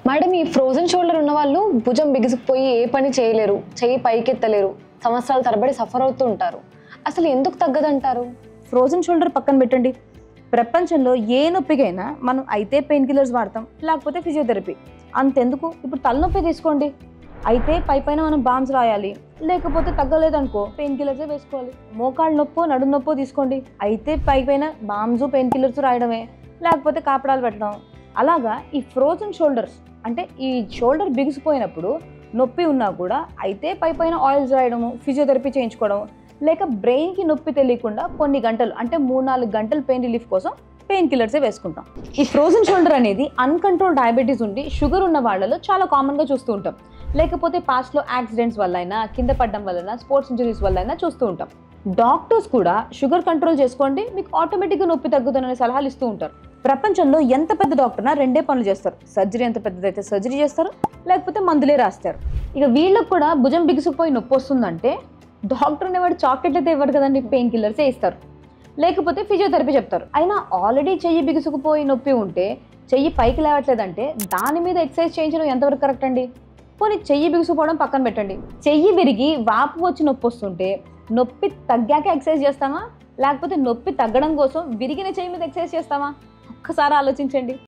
Madam ఈ frozen shoulder ఉన్న వాళ్ళు భుజం బిగుసుకుపోయి ఏ పని చేయలేరు, చెయ్యి పైకెత్తలేరు, సంవత్సరాల తరబడి సఫర్ అవుతూ ఉంటారు. అసలు ఎందుకు తగ్గదంటారు? ఫ్రోజన్ షోల్డర్ పక్కన పెట్టండి. ప్రపంచంలో ఏ నొప్పికైనా మనం అయితే పెయిన్ కిల్లర్స్ వాడతాం, లేకపోతే ఫిజియోథెరపీ. అంతెందుకు, ఇప్పుడు తలనొప్పి తీసుకోండి, అయితే పైన మనం బామ్స్ రాయాలి, లేకపోతే తగ్గలేదనుకో పెయిన్ కిల్లర్సే వేసుకోవాలి. మోకాళ్ళ నొప్పో నడుము నొప్పో తీసుకోండి, అయితే పైన బామ్స్ పెయిన్ కిల్లర్స్ రాయడమే, లేకపోతే కాపడాలు పెట్టడం. అలాగా ఈ ఫ్రోజన్ షోల్డర్స్ అంటే ఈ షోల్డర్ బిగుసిపోయినప్పుడు నొప్పి ఉన్నా కూడా అయితే పైన ఆయిల్స్ రాయడము, ఫిజియోథెరపీ చేయించుకోవడం, లేక బ్రెయిన్కి నొప్పి తెలియకుండా కొన్ని గంటలు అంటే 3-4 గంటలు పెయిన్ రిలీఫ్ కోసం పెయిన్ కిల్లర్సే వేసుకుంటాం. ఈ ఫ్రోజన్ షోల్డర్ అనేది అన్కంట్రోల్ డయాబెటీస్ ఉండి షుగర్ ఉన్న వాళ్ళలో చాలా కామన్గా చూస్తూ ఉంటాం, లేకపోతే పాస్ట్లో యాక్సిడెంట్స్ వల్ల అయినా, కింద పడడం వలన, స్పోర్ట్స్ ఇంజరీస్ వల్ల అయినా చూస్తూ ఉంటాం. డాక్టర్స్ కూడా షుగర్ కంట్రోల్ చేసుకోండి, మీకు ఆటోమేటిక్గా నొప్పి తగ్గుతుందనే సలహాలు ఇస్తూ ఉంటారు. ప్రపంచంలో ఎంత పెద్ద డాక్టర్నా రెండే పనులు చేస్తారు, సర్జరీ ఎంత పెద్దదైతే సర్జరీ చేస్తారు, లేకపోతే మందులే రాస్తారు. ఇక వీళ్ళకు కూడా భుజం బిగుసుకుపోయి నొప్పి వస్తుందంటే డాక్టర్ అనేవాడు చాక్లెట్ అయితే ఇవ్వరు కదండి, పెయిన్ కిల్లర్సే ఇస్తారు, లేకపోతే ఫిజియోథెరపీ చెప్తారు. అయినా ఆల్రెడీ చెయ్యి బిగుసుకుపోయి నొప్పి ఉంటే చెయ్యి పైకి లేవట్లేదంటే దాని మీద ఎక్సర్సైజ్ చేయించడం ఎంతవరకు కరెక్ట్ అండి? పోనీ చెయ్యి బిగుసుకుపోవడం పక్కన పెట్టండి, చెయ్యి విరిగి వాపు వచ్చి నొప్పి వస్తుంటే నొప్పి తగ్గాక ఎక్సర్సైజ్ చేస్తామా, లేకపోతే నొప్పి తగ్గడం కోసం విరిగిన చెయ్యి మీద ఎక్సర్సైజ్ చేస్తామా? ఒక్కసారి ఆలోచించండి.